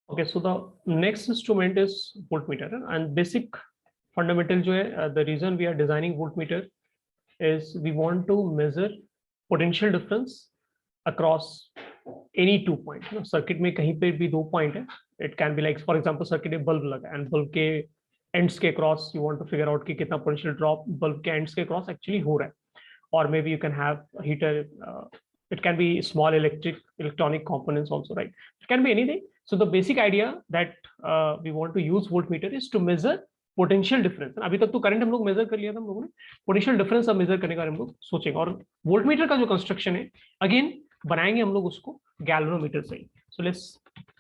Okay, so the next instrument is voltmeter, and basic fundamental जो है, the reason we are designing voltmeter is we want to measure potential difference across any 2 point. Circuit में कहीं पे भी 2 point है, it can be like for example circuit में bulb लगा and bulb के ends के cross you want to figure out कि कितना potential drop बल्ब के ends के क्रॉस actually हो रहा है, or maybe you can have a heater, it can be small electronic components also, right? It can be anything. So the basic idea that we want to use voltmeter is to measure potential difference. अभी तक तो current हम लोग major कर लिया था हम लोगों ने, पोटेंशियल डिफरेंस अब मेजर करने का हम लोग सोचेंगे। और वोल्टमीटर का जो कंस्ट्रक्शन है अगेन बनाएंगे हम लोग उसको गैल्वेनोमीटर से ही। So let's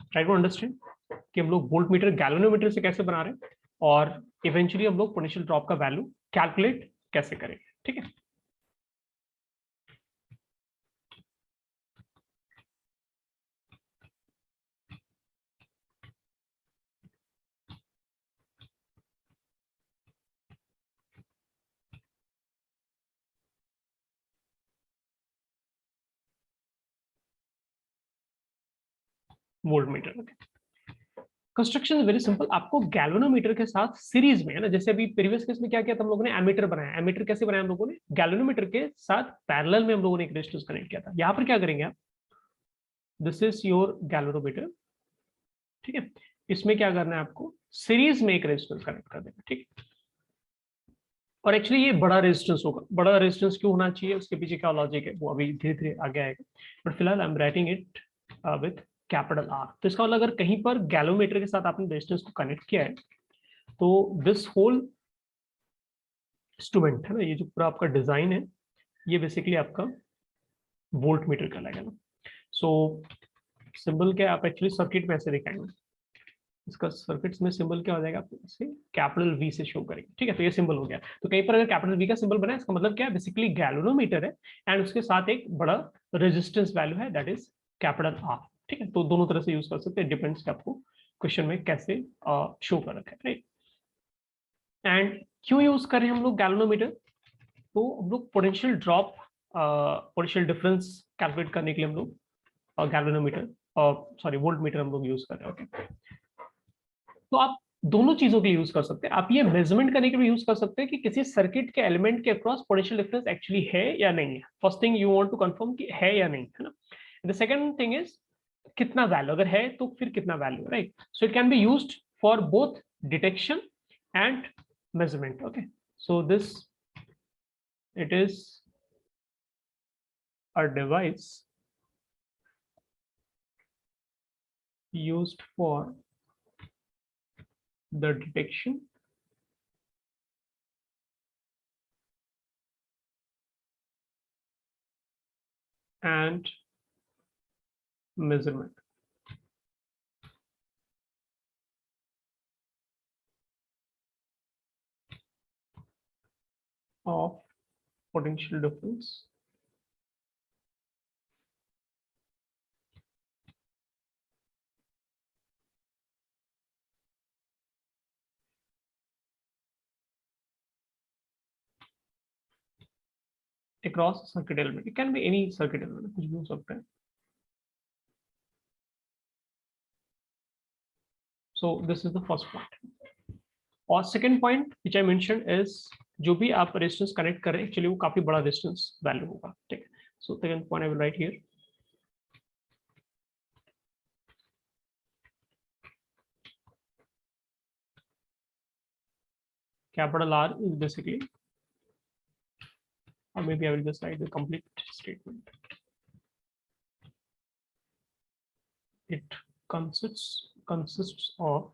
try to understand कि हम लोग वोल्टमीटर गैल्वेनोमीटर से कैसे बना रहे हैं और इवेंचुअली हम लोग पोटेंशियल ड्रॉप का वैल्यू कैलकुलेट कैसे करेंगे। ठीक है, वोल्टमीटर कंस्ट्रक्शन वेरी सिंपल। आपको गैल्वेनोमीटर के साथ सीरीज में है ना, जैसे अभी प्रीवियस केस में क्या किया था हम लोगों ने, एमीटर बनाया। एमीटर कैसे बनाया हम लोगों ने, गैल्वेनोमीटर के साथ पैरेलल में हम लोगों ने एक रेजिस्टेंस कनेक्ट किया था। यहाँ पर क्या करेंगे आप, दिस इज योर गैल्वेनोमीटर, ठीक है। इसमें क्या करना है आपको, सीरीज में एक रेजिस्टेंस कनेक्ट कर देना, ठीक है। और एक्चुअली ये बड़ा रेजिस्टेंस होगा। बड़ा रेजिस्टेंस क्यों होना चाहिए, उसके पीछे क्या लॉजिक है वो अभी धीरे धीरे आगे आएगा, बट फिलहाल I am writing it with capital R. तो इसका मतलब अगर कहीं पर गैल्वेनोमीटर के साथ आपने रेजिस्टेंस को कनेक्ट किया है तो दिस होल इंस्ट्रूमेंट है ना, ये जो पूरा आपका डिजाइन है ये बेसिकली आपका वोल्ट मीटर कहलाएगा ना। सो सिंबल क्या आप एक्चुअली सर्किट में ऐसे दिखाएंगे, इसका सर्किट्स में सिंबल क्या हो जाएगा, इसे कैपिटल वी से शो करेंगे, ठीक है। तो ये सिंबल हो गया। तो कहीं पर अगर कैपिटल वी का सिंबल बना है इसका मतलब क्या है, बेसिकली गैल्वेनोमीटर है एंड उसके साथ एक बड़ा रेजिस्टेंस वैल्यू है दैट इज कैपिटल आर, ठीक है। तो दोनों तरह से यूज कर सकते हैं, डिपेंड्स आपको क्वेश्चन में कैसे शो कर रखा है, राइट। एंड क्यों यूज कर रहे हैं हम लोग गैल्वेनोमीटर, तो हम लोग potential drop potential difference calculate करने के लिए हम लोग गैल्वेनोमीटर सॉरी वोल्ट मीटर हम लोग यूज कर रहे हैं, ओके। तो आप दोनों चीजों के लिए यूज कर सकते हैं। आप ये मेजरमेंट करने के लिए यूज कर सकते हैं कि किसी सर्किट के एलिमेंट के अक्रॉस पोटेंशियल डिफरेंस एक्चुअली है या नहीं है। First thing you want to confirm कि है या नहीं, है ना। द सेकंड थिंग इज कितना वैल्यू, अगर है तो फिर कितना value, right. So it can be used for both detection and measurement, okay। So this, it is a device used for the detection and measurement of potential difference across circuit element। It can be any circuit element, कुछ भी हो सकता है। So this is the first point। और second point which I mentioned is जो भी आप resistance connect करें एक्चुअली वो काफी बड़ा रेजिस्टेंस वैल्यू होगा, ठीक है। So second point I will write here, capital R is basically, or maybe I will just write the complete statement, it consists of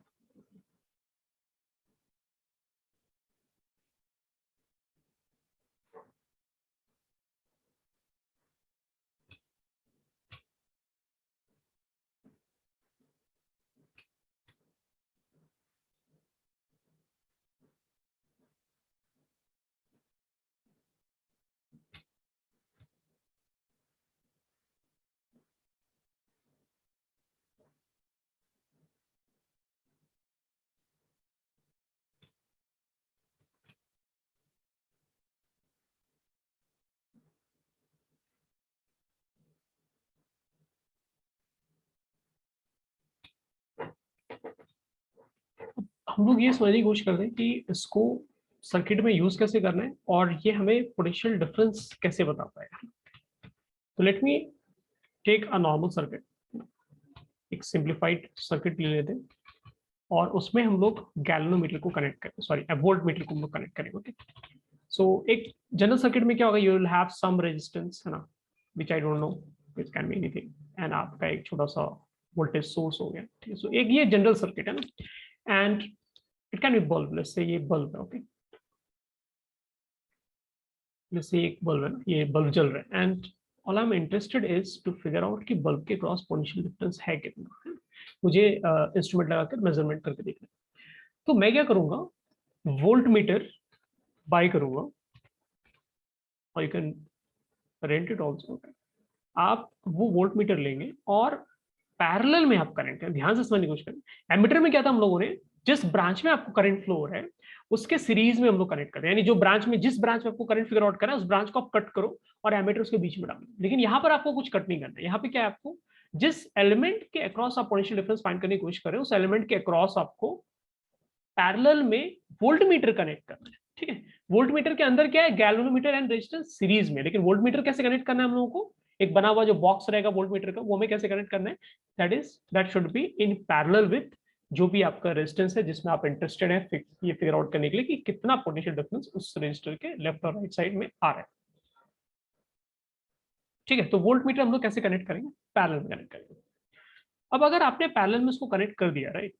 हम लोग ये समझने की कोशिश करते हैं कि इसको सर्किट में यूज कैसे करना है और ये हमें पोटेंशियल डिफरेंस कैसे बताता है। तो let me take a normal circuit, एक सिंप्लीफाइड सर्किट ले लेते हैं और उसमें हम लोग गैल्वेनोमीटर को कनेक्ट करें, सॉरी वोल्ट मीटर को हम लोग कनेक्ट करेंगे। ओके, सो एक जनरल सर्किट में क्या होगा, you will have some resistance, है ना, which I don't know, it can be anything, and आपका एक छोटा सा वोल्टेज सोर्स हो गया। ठीक है, सो एक ये जनरल सर्किट है ना, and it can B bulb, let's say ये बल्ब है। ओके, जैसे एक बल्ब है ना, ये बल्ब जल रहा है, and all I am interested is to figure out कि बल्ब के क्रॉस पोटेंशियल डिफरेंस है कितना, है? मुझे इंस्ट्रूमेंट लगाकर मेजरमेंट करके देखना है। तो मैं क्या करूंगा, वोल्ट मीटर बाय करूंगा, और you can rent it also. आप वो वोल्ट मीटर लेंगे और पैरेलल में आप करंट है, ध्यान से समझने की कोशिश करें। एमीटर में क्या था, हम लोगों ने जिस ब्रांच में आपको करंट फ्लो हो रहा है उसके सीरीज में हम लोग कनेक्ट करते हैं, यानी जो ब्रांच में, जिस ब्रांच में आपको करंट फिगर आउट करना है उस ब्रांच को आप कट करो और एमीटर उसके बीच में डालो। लेकिन यहाँ पर आपको कुछ कट नहीं करना है, यहाँ पे क्या है, आपको जिस एलिमेंट के अक्रॉस आप पोटेंशियल डिफरेंस फाइंड करने की कोशिश कर रहे हो उस एलिमेंट के अक्रॉस आपको पैरेलल में वोल्ट मीटर कनेक्ट करना है। ठीक है, वोल्ट मीटर के अंदर क्या है, गैल्वेनोमीटर एंड रेजिस्टेंस सीरीज में। लेकिन वोल्ट मीटर कैसे कनेक्ट करना है हम लोगों को, एक बना हुआ जो बॉक्स रहेगा वोल्ट मीटर का, वो हमें कैसे कनेक्ट करना है, that should be in parallel with जो भी आपका रेजिस्टेंस है जिसमें आप इंटरेस्टेड है ये फिगर आउट करने के लिए कि कितना पोटेंशियल डिफरेंस उस रेजिस्टर के लेफ्ट और राइट साइड में आ रहा है। ठीक है, तो वोल्ट मीटर हम लोग कैसे कनेक्ट करेंगे, पैरेलल में कनेक्ट करेंगे। अब अगर आपने पैरेलल में उसको कनेक्ट कर दिया, राइट,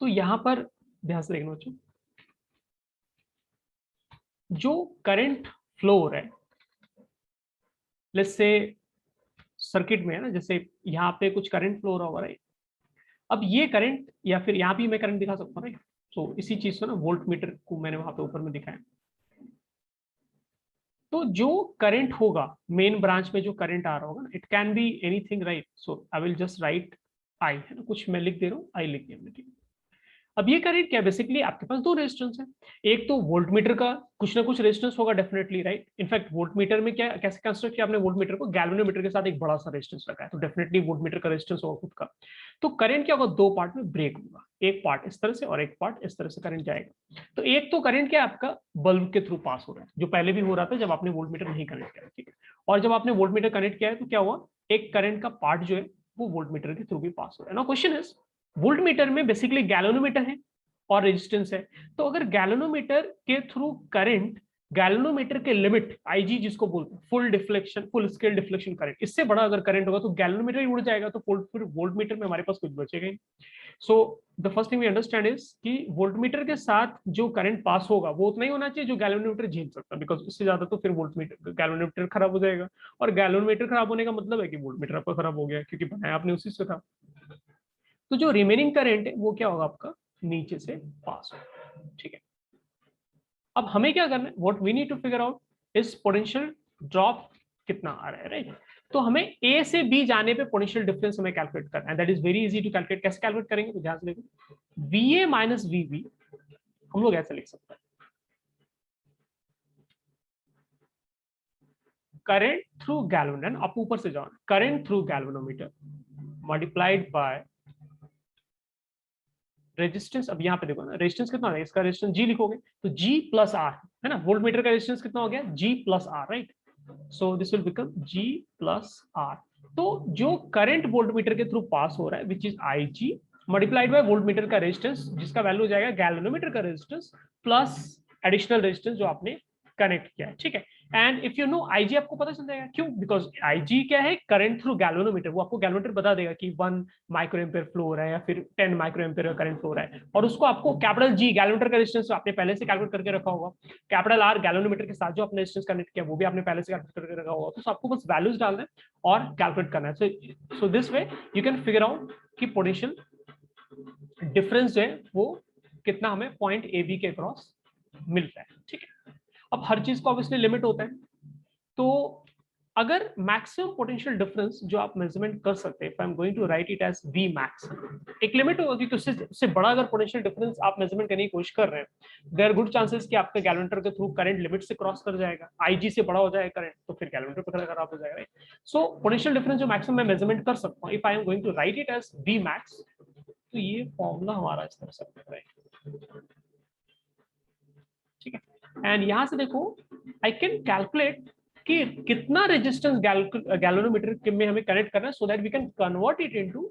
तो यहां पर ध्यान से देखना बच्चों, जो करंट फ्लो हो रहा है, लेट्स से सर्किट में है ना, जैसे यहाँ पे कुछ करंट फ्लो हो रहा होगा, राइट। अब ये करंट, या फिर यहाँ भी मैं करंट दिखा सकता हूँ, राइट। तो इसी चीज से ना वोल्ट मीटर को मैंने वहां पे ऊपर में दिखाया। तो जो करंट होगा मेन ब्रांच में, जो करंट आ रहा होगा ना, it can be anything, right. So I will just right I, है ना, कुछ मैं लिख दे रहा हूँ, आई लिख दिया मैंने। अब ये करंट क्या, बेसिकली आपके पास दो रेजिस्टेंस है, एक तो वोल्ट मीटर का कुछ ना कुछ रेजिस्टेंस होगा definitely, right. In fact volt meter में क्या, कैसे कंस्ट्रक्ट किया आपने वोल्ट मीटर को, गैल्वेनोमीटर के साथ एक बड़ा सा रेजिस्टेंस रखा है, तो डेफिनेटली वोल्ट मीटर का रेजिस्टेंस होगा खुद का। तो करंट क्या होगा, दो पार्ट में ब्रेक होगा, एक पार्ट इस तरह से और एक पार्ट इस तरह से करंट जाएगा। तो एक तो करंट क्या आपका बल्ब के थ्रू पास हो रहा है, जो पहले भी हो रहा था जब आपने वोल्ट मीटर नहीं कनेक्ट किया, ठीक है। और जब आपने वोल्ट मीटर कनेक्ट किया है तो क्या हुआ, एक करंट का पार्ट जो है वो वोल्ट मीटर के थ्रू भी पास हो रहा है। Now question is, volt meter में बेसिकली गैल्वेनोमीटर है और रेजिस्टेंस है। तो अगर गैल्वेनोमीटर के थ्रू करंट, गैल्वेनोमीटर के लिमिट आईजी जिसको बोलते हैं, full deflection, full scale deflection current, इससे बड़ा अगर करंट होगा तो गैल्वेनोमीटर ही उड़ जाएगा, तो फिर वोल्ट मीटर में हमारे पास कुछ बचेगा ही। So the first thing we understand is कि वोल्ट मीटर के साथ जो करंट पास होगा वो उतना ही होना चाहिए जो गैल्वेनोमीटर झेल सकता है, बिकॉज इससे ज्यादा तो फिर वोल्ट मीटर, गैल्वेनोमीटर खराब हो जाएगा। और गैल्वेनोमीटर खराब होने का मतलब है कि वोल्ट मीटर आपका खराब हो गया, क्योंकि बनाया आपने उसी से था। तो जो रिमेनिंग करंट है वो क्या होगा, आपका नीचे से पास होगा। ठीक है, अब हमें क्या करना है, what we need to figure out is potential drop कितना आ रहा है, राइट। तो हमें ए से बी जाने पे पोटेंशियल डिफरेंस हमें कैलकुलेट करना है, that is very easy to calculate. कैसे कैलकुलेट करेंगे, तो ध्यान से देखो, वीए माइनस वीबी हम लोग ऐसे लिख सकते हैं, करंट थ्रू गैल्वेनोमीटर, आप ऊपर से जाओ, current through galvanometer multiplied by resistance. अब यहाँ पे देखो ना, रेजिस्टेंस कितना है, इसका रेजिस्टेंस जी लिखोगे तो जी प्लस आर, है ना, वोल्ट मीटर का रेजिस्टेंस कितना हो गया, G plus R, right. So this will become G plus R. तो जो करंट वोल्ट मीटर के थ्रू पास हो रहा है which is I G multiplied by volt meter का रेजिस्टेंस जिसका वैल्यू हो जाएगा गैल्वेनोमीटर का रेजिस्टेंस प्लस एडिशनल रेजिस्टेंस जो आपने कनेक्ट किया है, ठीक है। And if you know IG आपको पता चल जाएगा, क्यों, बिकॉज आईजी क्या है, करंट थ्रू गैल्वेनोमीटर, वो आपको गैल्वेनोमीटर बता देगा कि 1 माइक्रो एम्पियर फ्लो हो रहा है या फिर 10 माइक्रो एम्पियर का करंट फ्लो हो रहा है, और उसको आपको कैपिटल जी गैल्वेनोमीटर का रेजिस्टेंस आपने पहले से कैलकुलेट करके रखा होगा, कैपिटल आर गैल्वेनोमीटर के साथ जो आपने रेजिस्टेंस कनेक्ट किया वो भी आपने पहले से कैलकुलेट करके रखा होगा। तो आपको बस वैल्यूज डालना है और कैलकुलेट करना है। So this way you can figure out कि पोटेंशियल डिफरेंस जो है वो कितना हमें पॉइंट ए बी के क्रॉस मिल रहा है, ठीक है। अब हर चीज को ऑब्वियसली लिमिट होता है, तो अगर मैक्सिमम पोटेंशियल डिफरेंस जो आप मेजरमेंट कर सकते हैं, I am going to write it as V max, एक लिमिट होगा क्योंकि उससे बड़ा अगर पोटेंशियल डिफरेंस आप मेजरमेंट करने की कोशिश कर रहे हैं, देयर गुड चांसेस कि आपके गैल्वेनोमीटर के थ्रू करंट लिमिट से क्रॉस कर जाएगा, आईजी से बड़ा हो जाएगा करंट, तो फिर गैल्वेनोमीटर पर खराब हो जाएगा, राइट। सो पोटेंशियल डिफरेंस जो मैक्सिमम मैं मेजरमेंट कर सकता हूं, if I am going to write it as V max, तो ये फॉर्मूला हमारा इस तरह से बन रहा है, ठीक है। एंड यहाँ से देखो आई कैन कैलकुलेट कि कितना रेजिस्टेंस गैल्वेनोमीटर में हमें कनेक्ट करना है, so that we can convert it into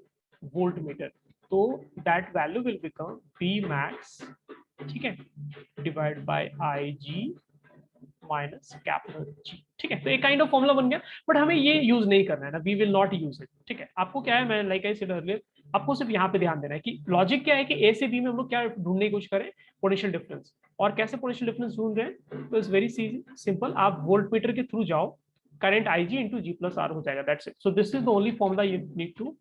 volt meter. तो that value will become V max, ठीक है, divide by I G minus capital G, ठीक है। तो एक काइंड ऑफ फॉर्मूला बन गया, बट हमें ये यूज नहीं करना है ना, we will not use it, ठीक है। आपको क्या है, मैं लाइक आई सेड अर्लियर, आपको सिर्फ यहाँ पे ध्यान देना है कि लॉजिक क्या है कि ए से बी में हम लोग क्या ढूंढने की कोशिश करें, पोटेंशियल डिफरेंस। और कैसे पोटेंशियल डिफरेंस ढूंढ रहे हैं, तो इट्स वेरी सिंपल, आप वोल्ट मीटर के थ्रू जाओ, current I G into G plus R हो जाएगा, that's it. So this is the only formula you need to,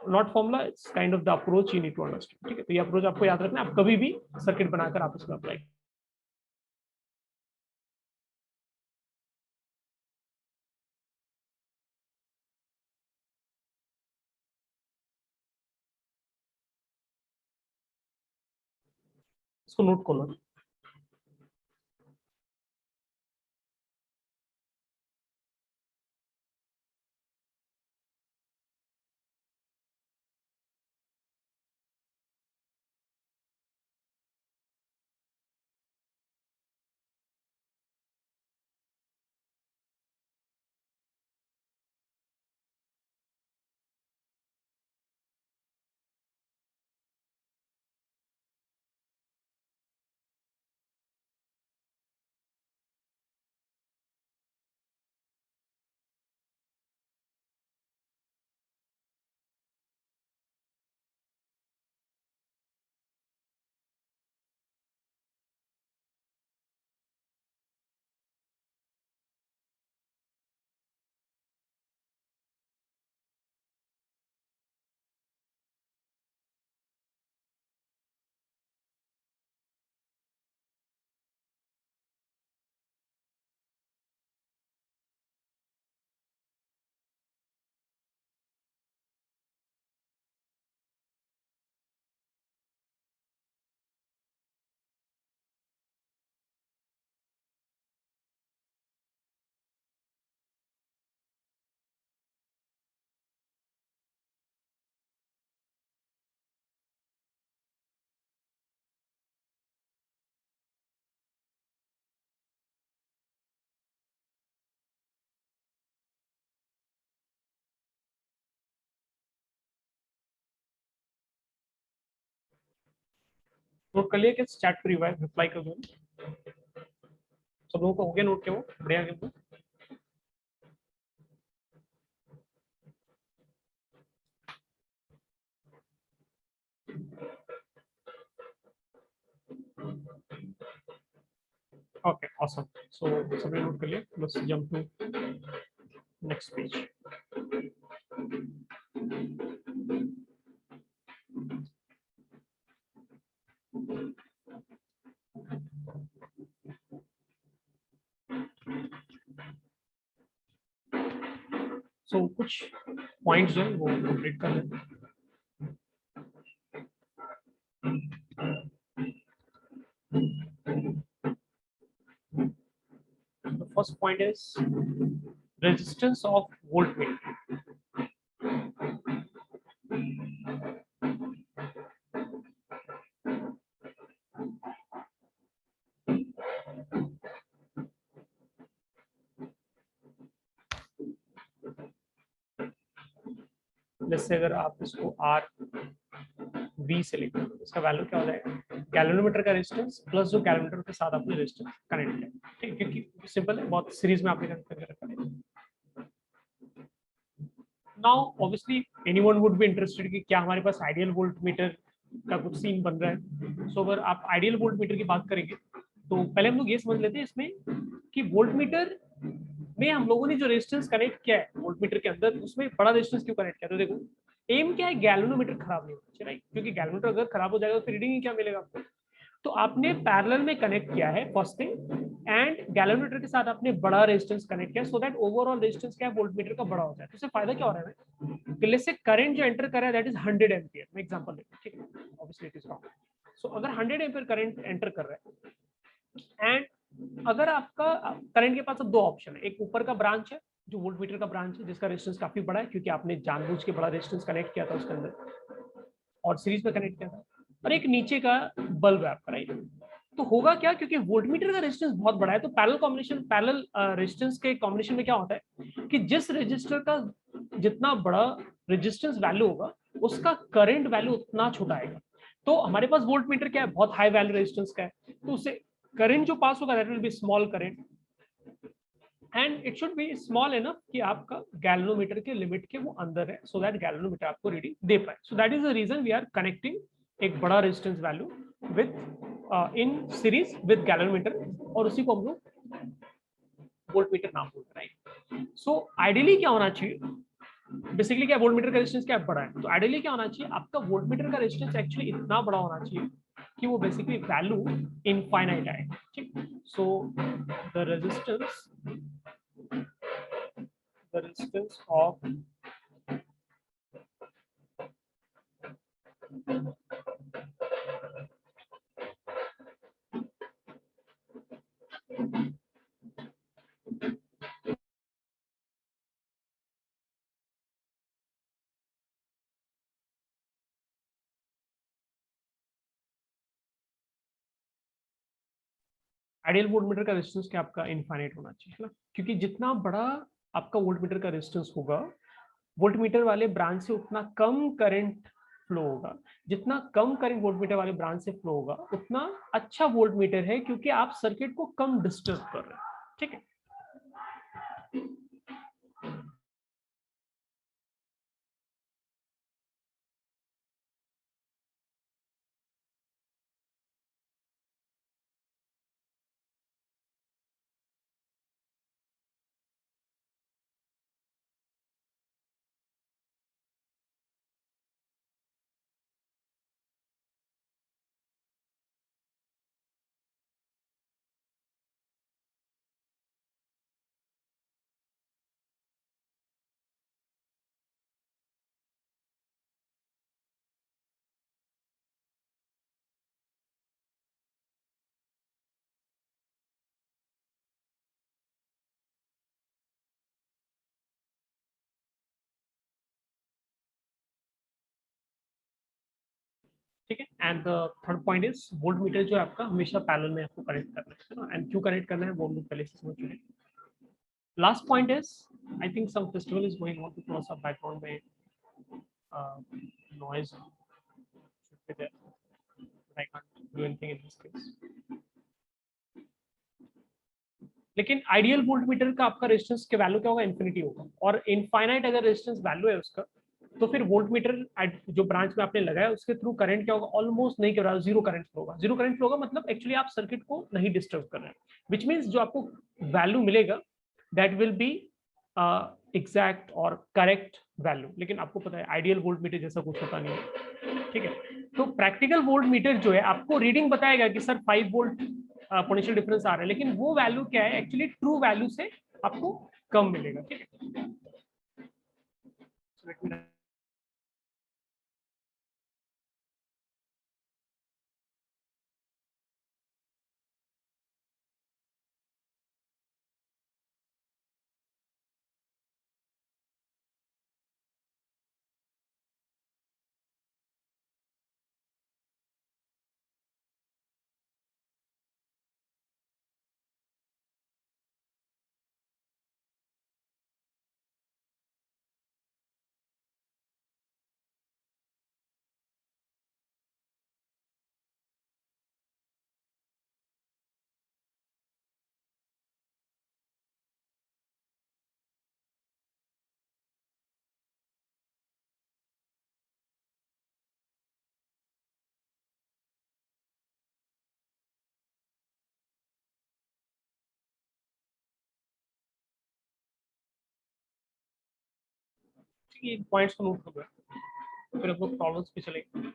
not formula, it's kind of the approach you need to understand, ठीक है। तो ये approach आपको याद रखना, आप कभी भी सर्किट बनाकर आप इसमें अप्लाई। इसको नोट कर लो। नोट कर लिया कि चैट पर रिप्लाई कर दो, सब लोगों को हो गया नोट, के वो बढ़िया गया। ओके ऑसम, सो सबने नोट कर लिया, बस जंप टू नेक्स्ट पेज। सो कुछ पॉइंट्स जो है वो कंप्लीट कर लेते हैं। The first point is resistance of voltmeter. जैसे अगर आप इसको आर वी से लिखते हो, इसका वैल्यू क्या हो जाएगा, गैल्वेनोमीटर का रेजिस्टेंस प्लस जो गैल्वेनोमीटर के साथ आपने रेजिस्टेंस कनेक्ट किया, ठीक है, क्योंकि सिंपल है, बहुत सीरीज में आपने कनेक्ट करके रखा है। Now obviously anyone would be interested कि क्या हमारे पास आइडियल वोल्टमीटर का कुछ सीन बन रहा है। सो अगर आप आइडियल वोल्टमीटर की बात करेंगे, तो पहले हम लोग ये समझ लेते हैं इसमें कि वोल्टमीटर में हम लोगों ने जो रेजिस्टेंस कनेक्ट किया है वोल्टमीटर के अंदर, उसमें बड़ा रेजिस्टेंस क्यों कनेक्ट किया, तो देखो एम क्या है, गैल्वेनोमीटर खराब नहीं होना चाहिए, राइट, क्योंकि गैल्वेनोमीटर अगर खराब हो जाएगा तो फिर रीडिंग ही क्या मिलेगा आपको। तो आपने पैरेलल में कनेक्ट किया है फर्स्ट थिंग, एंड गैल्वेनोमीटर के साथ आपने बड़ा रेजिस्टेंस कनेक्ट किया, सो दैट ओवरऑल रेजिस्टेंस क्या है वोल्टमीटर का बड़ा हो जाए। तो इससे फायदा क्या हो रहा है, कि लेट्स से करंट जो एंटर कर रहा है दैट इज 100 एम्पियर, मैं एग्जांपल लेता हूं, ठीक है, ऑब्वियसली इट इज रॉन्ग। सो अगर 100 एम्पियर करंट एंटर कर रहा है, एंड अगर आपका करंट के पास अब दो ऑप्शन है, एक ऊपर का ब्रांच है जो वोल्टमीटर का ब्रांच है जिसका रेजिस्टेंस काफी बड़ा है, क्योंकि आपने जानबूझ के बड़ा रेजिस्टेंस कनेक्ट किया था उसके अंदर, और सीरीज में कनेक्ट करना है, और एक नीचे का बल्ब है आपका, राइट। तो होगा क्या, क्योंकि वोल्टमीटर का रेजिस्टेंस बहुत बड़ा है, तो पैरेलल कॉम्बिनेशन, पैरेलल रेजिस्टेंस के कॉम्बिनेशन में क्या होता है कि जिस रेजिस्टर का जितना बड़ा रेजिस्टेंस वैल्यू होगा उसका करंट वैल्यू उतना छोटा आएगा। तो हमारे पास वोल्टमीटर क्या है, बहुत हाई वैल्यू रेजिस्टेंस का है, तो उससे करंट जो पास होगा that will be small current, and it should be small enough कि आपका गैल्वेनोमीटर के लिमिट के वो अंदर है, सो दैट गैल्वेनोमीटर आपको रीडिंग दे पाए। So that is the reason we are connecting एक बड़ा resistance value with in series with galvanometer, और उसी को हम लोग वोल्टमीटर नाम बोलते हैं, राइट। सो आइडियली क्या होना चाहिए, बेसिकली क्या वोल्टमीटर का रेजिस्टेंस क्या बड़ा है, तो आइडियली क्या होना चाहिए, आपका वोल्टमीटर का रेजिस्टेंस एक्चुअली इतना बड़ा होना चाहिए कि वो बेसिकली वैल्यू इनफाइनाइट आए, ठीक। So the resistance of ideal voltmeter का रेजिस्टेंस क्या आपका इनफाइनाइट होना चाहिए, है ना, क्योंकि जितना बड़ा आपका वोल्टमीटर का रेजिस्टेंस होगा, वोल्टमीटर वाले ब्रांच से उतना कम करंट फ्लो होगा, जितना कम करंट वोल्टमीटर वाले ब्रांच से फ्लो होगा उतना अच्छा वोल्टमीटर है, क्योंकि आप सर्किट को कम डिस्टर्ब कर रहे हैं, ठीक है। ठीक है, and the third point is voltmeter जो है आपका हमेशा पैरेलल में आपको कनेक्ट करना है ना, एंड क्यों कनेक्ट करना है वो हम लोग पहले से समझ चुके हैं। Last point is, I think some festival is going on, तो थोड़ा सा बैकग्राउंड में noise should be there, but I can't do anything in this case. लेकिन आइडियल वोल्टमीटर का आपका रेजिस्टेंस के वैल्यू क्या होगा, इन्फिनिटी होगा, और इनफाइनाइट अगर रेजिस्टेंस वैल्यू है उसका, तो फिर वोल्टमीटर जो ब्रांच में आपने लगाया उसके थ्रू करंट क्या होगा, ऑलमोस्ट नहीं कर रहा, जीरो करंट फ्लो होगा। जीरो करंट फ्लो होगा मतलब एक्चुअली आप सर्किट को नहीं डिस्टर्ब कर रहे हैं, विच मीन्स जो आपको वैल्यू मिलेगा दैट विल बी एग्जैक्ट और करेक्ट वैल्यू। लेकिन आपको पता है आइडियल वोल्टमीटर जैसा कुछ होता नहीं है, ठीक है। तो प्रैक्टिकल वोल्टमीटर जो है आपको रीडिंग बताएगा कि सर 5 वोल्ट पोटेंशियल डिफरेंस आ रहा है, लेकिन वो वैल्यू क्या है, एक्चुअली ट्रू वैल्यू से आपको कम मिलेगा, ठीक है। ये पॉइंट्स को नोट कर, फिर हम लोग प्रॉब्लम्स पे चलेंगे।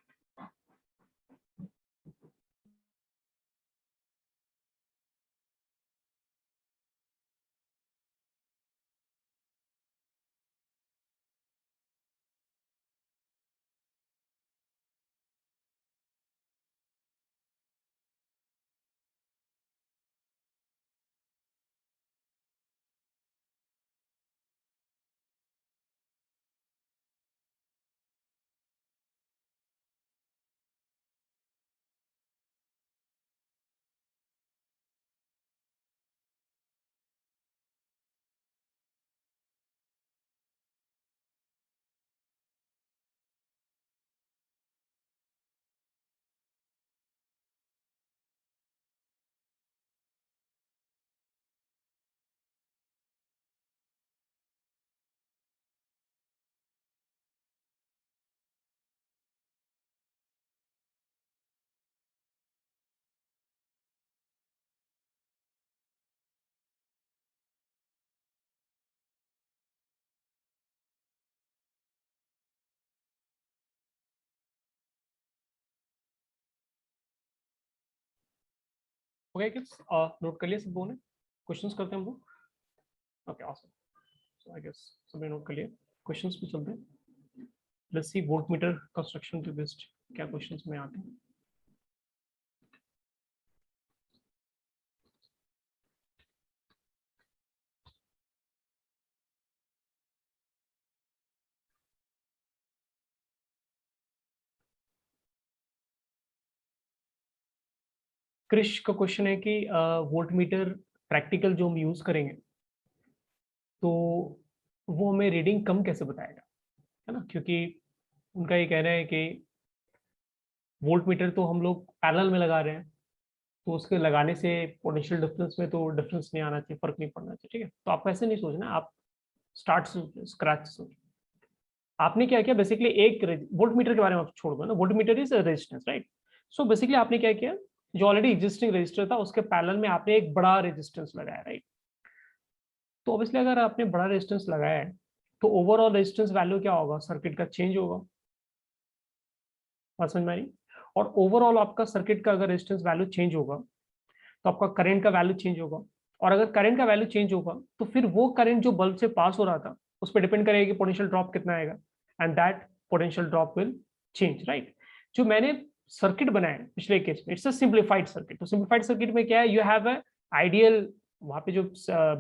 हो गया किड्स? नोट कर लिया सब लोगों ने? क्वेश्चंस करते हैं हम लोग। Okay awesome. So I guess सबने नोट कर लिया। क्वेश्चंस पे चलते हैं। Let's see voltmeter construction to based क्या क्वेश्चंस में आते हैं। क्रिश का क्वेश्चन है कि वोल्ट मीटर प्रैक्टिकल जो हम यूज करेंगे तो वो हमें रीडिंग कम कैसे बताएगा, है ना? क्योंकि उनका ये कहना है कि वोल्ट मीटर तो हम लोग पैरेलल में लगा रहे हैं, तो उसके लगाने से पोटेंशियल डिफरेंस में तो डिफरेंस नहीं आना चाहिए, फर्क नहीं पड़ना चाहिए। ठीक है, तो आपको ऐसे नहीं सोचना, आप स्टार्ट स्क्रैच सोच। आपने क्या किया बेसिकली, एक वोल्ट मीटर के बारे में आप छोड़ दो ना, volt meter is resistance, right? So basically आपने क्या किया, जो ऑलरेडी एग्जिस्टिंग रजिस्टर था उसके पैरेलल में आपने एक बड़ा रेजिस्टेंस लगाया, राइट? तो ऑब्वियसली अगर आपने बड़ा रेजिस्टेंस लगाया है तो ओवरऑल रेजिस्टेंस वैल्यू क्या होगा, सर्किट का चेंज होगा। बात समझ में आई? और ओवरऑल आपका सर्किट का अगर रेजिस्टेंस वैल्यू चेंज होगा तो आपका करंट का वैल्यू चेंज होगा। और अगर करंट का वैल्यू चेंज होगा तो फिर वो करंट जो बल्ब से पास हो रहा था उस पर डिपेंड करेगा कि पोटेंशियल ड्रॉप कितना आएगा, and that potential drop will change, right? जो मैंने सर्किट बनाया पिछले केस में, इट्स अ सिंप्लीफाइड सर्किट। तो सिंप्लीफाइड सर्किट में क्या है, यू हैव अ आइडियल, वहां पे जो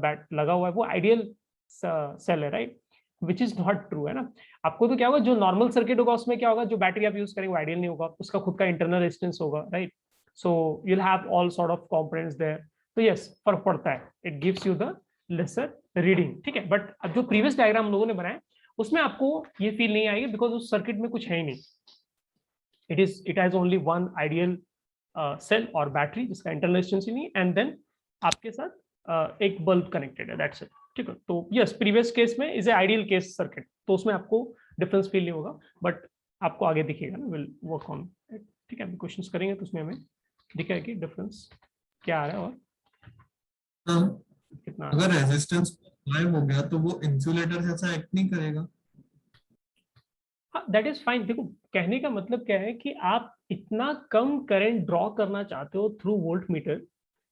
बैट लगा हुआ है वो आइडियल सेल है, right? Which is not true, है ना? आपको तो क्या होगा, जो नॉर्मल सर्किट होगा उसमें क्या होगा, जो बैटरी आप यूज करेंगे वो आइडियल नहीं होगा, उसका खुद का इंटरनल रेजिस्टेंस होगा, right? So you'll have all sort of components there. तो यस, फर्क पड़ता है, it gives you the lesser reading, ठीक है? बट अब जो प्रीवियस डायग्राम हम लोगों ने बनाया उसमें आपको ये फील नहीं आएगी, बिकॉज उस सर्किट में कुछ है ही नहीं। It has only one ideal cell और बैटरी जिसका इंटरनल रेजिस्टेंस ही नहीं, एंड देन आपके साथ एक बल्ब कनेक्टेड है, दैट्स इट। ठीक है, तो यस, प्रीवियस केस में is a ideal case circuit, तो उसमें आपको डिफरेंस फील नहीं होगा, बट आपको आगे दिखेगा ना, विल वर्क ऑन इट। ठीक है, अभी क्वेश्चंस करेंगे तो उसमें हमें दिखेगा कि डिफरेंस क्या आ रहा है और हाँ, कितना आ रहा अगर है। रेजिस्टेंस गायब हो गया तो वो इंसुलेटर जैसा एक्ट नहीं करेगा। हाँ, दैट इज फाइन। देखो, कहने का मतलब क्या है कि आप इतना कम करंट ड्रॉ करना चाहते हो थ्रू वोल्ट मीटर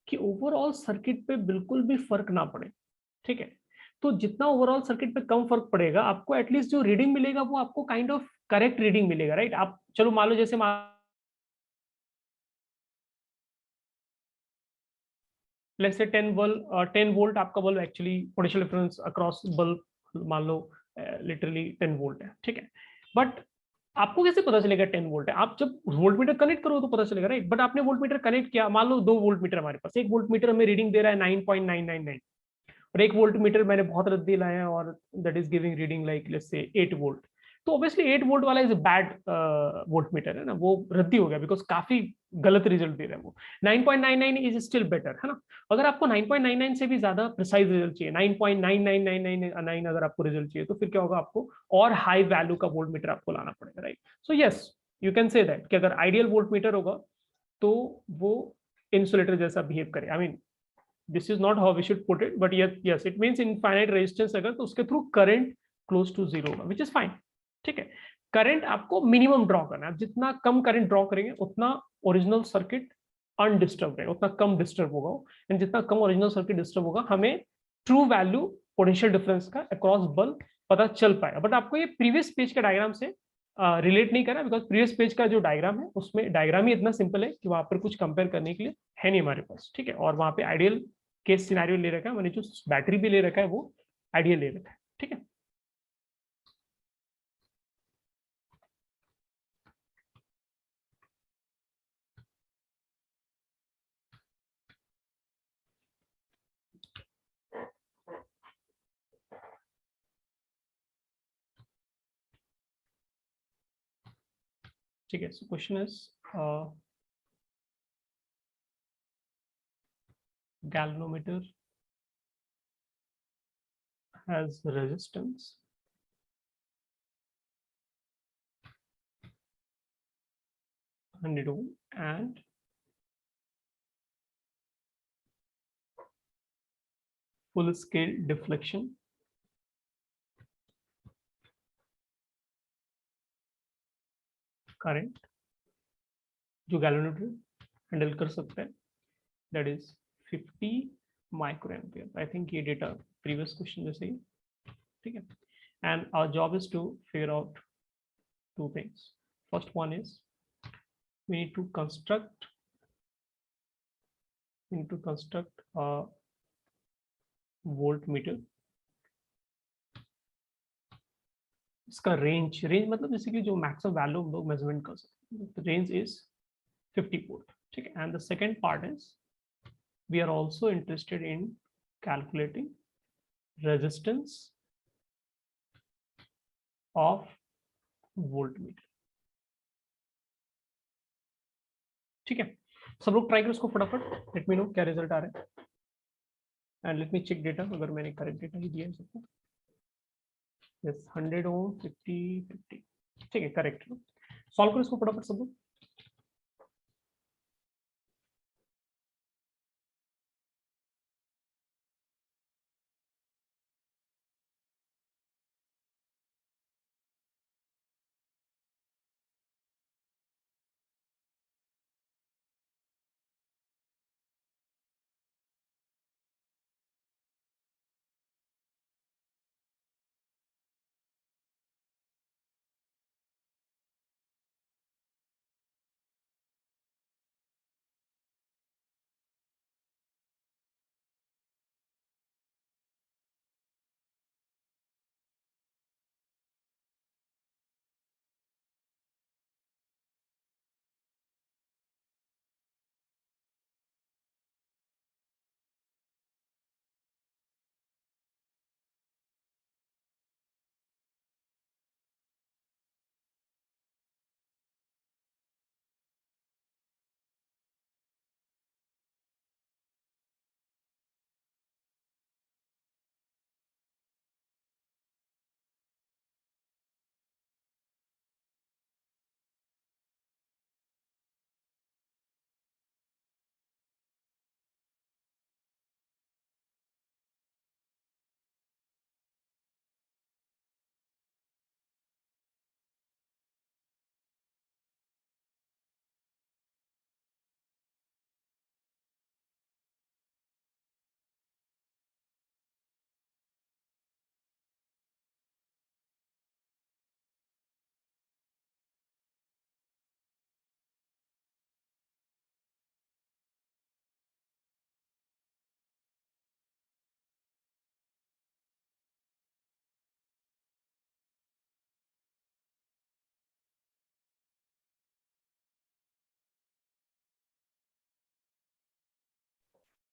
कि ओवरऑल सर्किट पे बिल्कुल भी फर्क ना पड़े। ठीक है, तो जितना ओवरऑल सर्किट पे कम फर्क पड़ेगा, आपको एटलीस्ट जो रीडिंग मिलेगा वो आपको काइंड ऑफ करेक्ट रीडिंग मिलेगा, राइट? आप चलो मान लो, जैसे लेट्स से 10 वोल्ट आपका bulb actually potential difference across bulb मान लो लिटरली 10 वोल्ट है, ठीक है? बट आपको कैसे पता चलेगा 10 वोल्ट है? आप जब वोल्ट मीटर कनेक्ट करो तो पता चलेगा, राइट? बट आपने वोल्ट मीटर कनेक्ट किया, मान लो 2 वोल्ट मीटर हमारे पास, एक वोल्ट मीटर हमें रीडिंग दे रहा है 9.999, और एक वोल्ट मीटर मैंने बहुत रद्दी लाया है और that is giving reading like let's say 8 volt. तो ऑब्वियसली 8 वोल्ट वाला इज बैड वोल्ट मीटर, है ना? वो रद्दी हो गया बिकॉज काफी गलत रिजल्ट दे रहा है वो। 9.99 इज स्टिल बेटर, है ना? अगर आपको 9.99 से भी ज्यादा प्रिसाइज रिजल्ट चाहिए, 9.99999 अगर आपको रिजल्ट चाहिए, तो फिर क्या होगा, आपको और हाई वैल्यू का वोल्ट मीटर आपको लाना पड़ेगा, right? So yes, you can say that कि अगर आइडियल वोल्ट मीटर होगा तो वो इंसुलेटर जैसा बिहेव करे। I mean, this is not how we should put it, but yes it means infinite resistance अगर, तो उसके through current close to zero होगा, विच इज फाइन। ठीक है, करंट आपको मिनिमम ड्रॉ करना है, आप जितना कम करंट ड्रॉ करेंगे उतना ओरिजिनल सर्किट अनडिस्टर्ब रहेगा, उतना कम डिस्टर्ब होगा, एंड जितना कम ओरिजिनल सर्किट डिस्टर्ब होगा, हमें ट्रू वैल्यू पोटेंशियल डिफरेंस का अक्रॉस बल्ब पता चल पाएगा। बट आपको ये प्रीवियस पेज के डायग्राम से रिलेट नहीं करना, बिकॉज प्रीवियस पेज का जो डायग्राम है उसमें डायग्राम ही इतना सिंपल है कि वहां पर कुछ कंपेयर करने के लिए है नहीं हमारे पास। ठीक है, और वहां पे आइडियल केस सिनेरियो ले रखा है, मैंने जो बैटरी भी ले रखा है वो आइडियल ले रखा है। ठीक है, ठीक है। So question is galvanometer has resistance and full scale deflection current जो गैल्वेनोमीटर हैंडल कर सकता है, that is 50 micro ampere. I think ये डेटा प्रीवियस क्वेश्चन जैसे ही, ठीक है। And our job is to figure out two things. First one is we need to construct a voltmeter. इसका रेंज मतलब बेसिकली जो मैक्सिमम वैल्यू हम लोग मेजरमेंट कर सकते हैं, रेंज इज 50 वोल्ट, ठीक है। And the second part is we are also interested in calculating resistance of voltmeter, ठीक है। सब लोग ट्राई करो इसको फटाफट, लेट मी नो क्या रिजल्ट आ रहा है and let me check data, अगर मैंने करेक्ट डेटा ही दिया है सबको। यस 100 ओम 50 50, ठीक है, करेक्ट। सॉल्व करो इसको फटाफट सब लोग।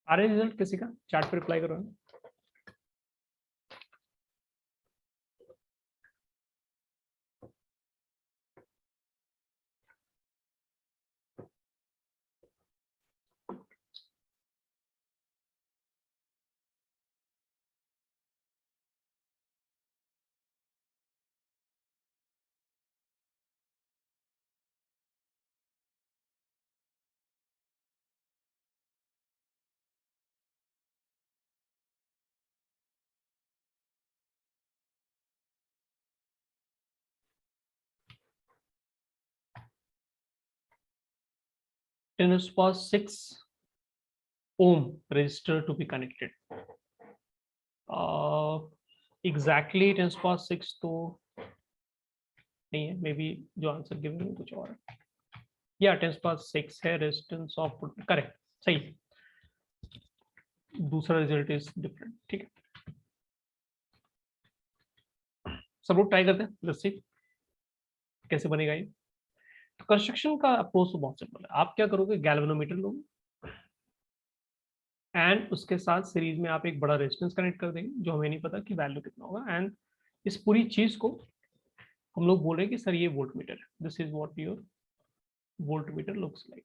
आ रहे रिजल्ट किसी का, चैट पे रिप्लाई करो। 10⁶ ohm resistor to be connected. Exactly 10⁶ तो नहीं है, मे बी जो आंसर गिवन है कुछ और है, या 10⁶ है रेजिस्टेंस ऑफ, करेक्ट, सही। दूसरा रिजल्ट इज डिफरेंट, ठीक है। सब लोग ट्राई करते हैं, लेट्स सी कैसे बनेगा ये। तो कंस्ट्रक्शन का अप्रोच तो बहुत सिंपल है। आप क्या करोगे, गैल्वेनोमीटर लोगे एंड उसके साथ सीरीज में आप एक बड़ा रेजिस्टेंस कनेक्ट कर देंगे, जो हमें नहीं पता कि वैल्यू कितना होगा, एंड इस पूरी चीज को हम लोग बोल रहे हैं कि सर ये वोल्टमीटर है, this is what your voltmeter looks like,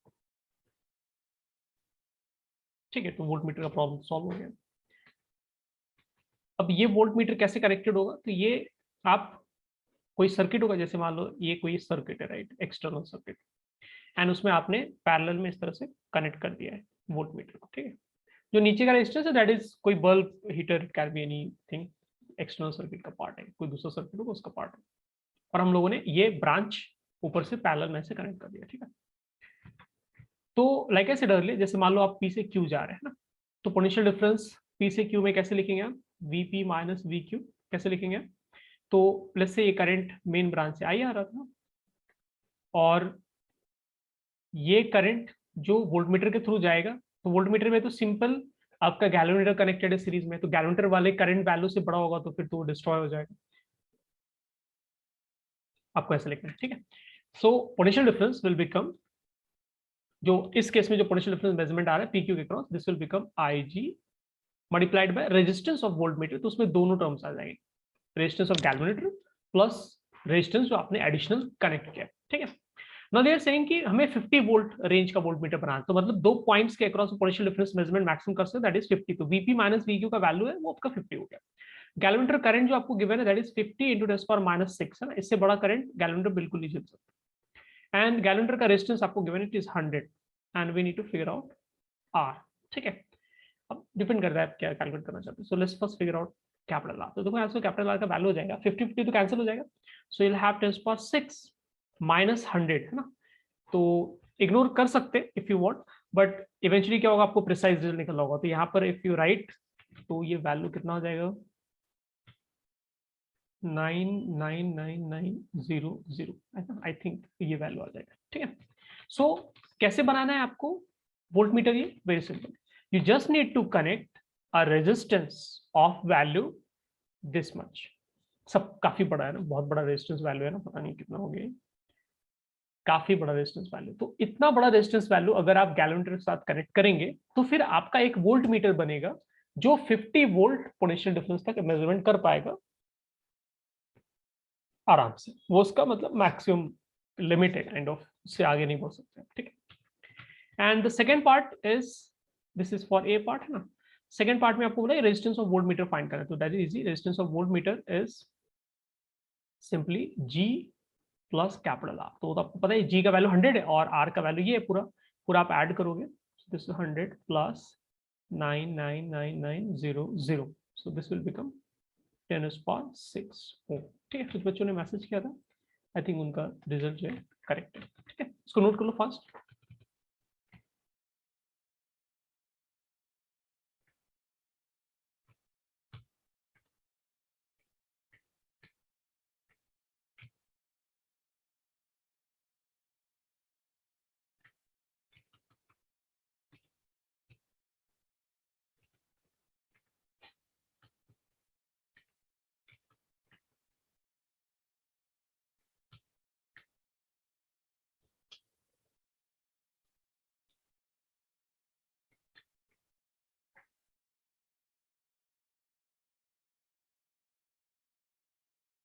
ठीक है। तो वोल्टमीटर का प्रॉब्लम सॉल्व हो गया। अब ये वोल्टमीटर कैसे कनेक्टेड होगा, तो ये आप कोई सर्किट होगा, जैसे मान लो ये कोई सर्किट है, राइट, एक्सटर्नल सर्किट, एंड उसमें आपने पैरेलल में इस तरह से कनेक्ट कर दिया है वोल्टमीटर को, ठीक है। जो नीचे का रेजिस्टेंस है दैट इज कोई bulb, heater, can be anything, external circuit का पार्ट है, कोई दूसरा सर्किट होगा उसका पार्ट है, और हम लोगों ने ये ब्रांच ऊपर से पैरेलल में से कनेक्ट कर दिया, ठीक है। तो लाइक आई सेड अर्लियर, जैसे मान लो आप P से Q जा रहे हैं ना, तो पोटेंशियल डिफरेंस P से Q में कैसे लिखेंगे आप, VP माइनस VQ कैसे लिखेंगे। तो प्लस से ये करंट मेन ब्रांच से आई आ रहा था, और ये करंट जो वोल्टमीटर के थ्रू जाएगा, तो वोल्टमीटर में तो सिंपल आपका गैलोमीटर कनेक्टेड है सीरीज में, तो गैलोमीटर वाले करंट वैल्यू से बड़ा होगा तो फिर तो डिस्ट्रॉय हो जाएगा। आपको ऐसे लिखना है, ठीक है। सो पोटेंशियल डिफरेंस विल बिकम, जो इस केस में जो पोटेंशियल डिफरेंस मेजरमेंट आ रहा है PQ के cross, this will become IG multiplied by resistance of voltmeter. तो उसमें दोनों टर्म्स आ जाएंगे, resistance of galvanometer plus resistance जो आपने एडिशनल कनेक्ट किया, ठीक है। नाउ दे आर सेइंग कि हमें 50 वोल्ट रेंज का वोल्टमीटर बनाना है, तो मतलब दो पॉइंट्स के across potential difference measurement maximum कर सकते हैं, दैट इज 50। तो VP माइनस VQ का वैल्यू है वो आपका 50 हो गया। गैलोमीटर करंट जो आपको गिवन है दैट इज 50 × 10⁻⁶ है ना, इससे बड़ा करंट गैलोमीटर बिल्कुल नहीं झेल सकता। एंड गैलोमीटर का रेजिस्टेंस आपको given it is 100 and we need to figure out R, ठीक है। अब डिपेंड करता है आप क्या कैलकुलेट करना चाहते हैं। So let's first figure out capital R। तो देखो यहाँ से कैपिटल R का वैल्यू हो जाएगा 50 तो कैंसिल हो जाएगा, so you will have 10⁻⁶ minus 100 है ना। तो इग्नोर कर सकते if you want, but eventually क्या होगा, आपको प्रिसाइज रिजल्ट निकलना होगा। तो यहाँ पर इफ यू राइट, तो ये वैल्यू कितना हो जाएगा, 99990 आई थिंक ये वैल्यू आ जाएगा, ठीक है। सो कैसे बनाना है आपको वोल्टमीटर, ये very simple, you just need to connect a resistance of value this much. सब काफी बड़ा है ना, बहुत बड़ा रेजिस्टेंस वैल्यू है ना, पता नहीं कितना हो गया, काफी बड़ा रेजिस्टेंस वैल्यू। तो इतना बड़ा रेजिस्टेंस वैल्यू अगर आप गैलोमीटर के साथ कनेक्ट करेंगे तो फिर आपका एक वोल्ट मीटर बनेगा जो 50 वोल्ट पोटेंशियल डिफरेंस तक मेजरमेंट कर पाएगा आराम से। वो उसका मतलब मैक्सिमम लिमिट है काइंड ऑफ, उससे आगे नहीं बढ़ सकते, ठीक है। And the second part is, this is for a part है ना। सेकेंड पार्ट में आपको बोला resistance of volt meter find करना है, तो that is easy. Resistance of volt meter is simply G plus capital R। तो आपको पता है G का वैल्यू 100 है और R का वैल्यू ये है, पूरा पूरा आप ऐड करोगे, this 100 plus 9999900, so this will become 10⁻⁶, ठीक है। कुछ बच्चों ने मैसेज किया था, आई थिंक उनका रिजल्ट जो है करेक्ट है, ठीक है। इसको नोट कर लो फास्ट।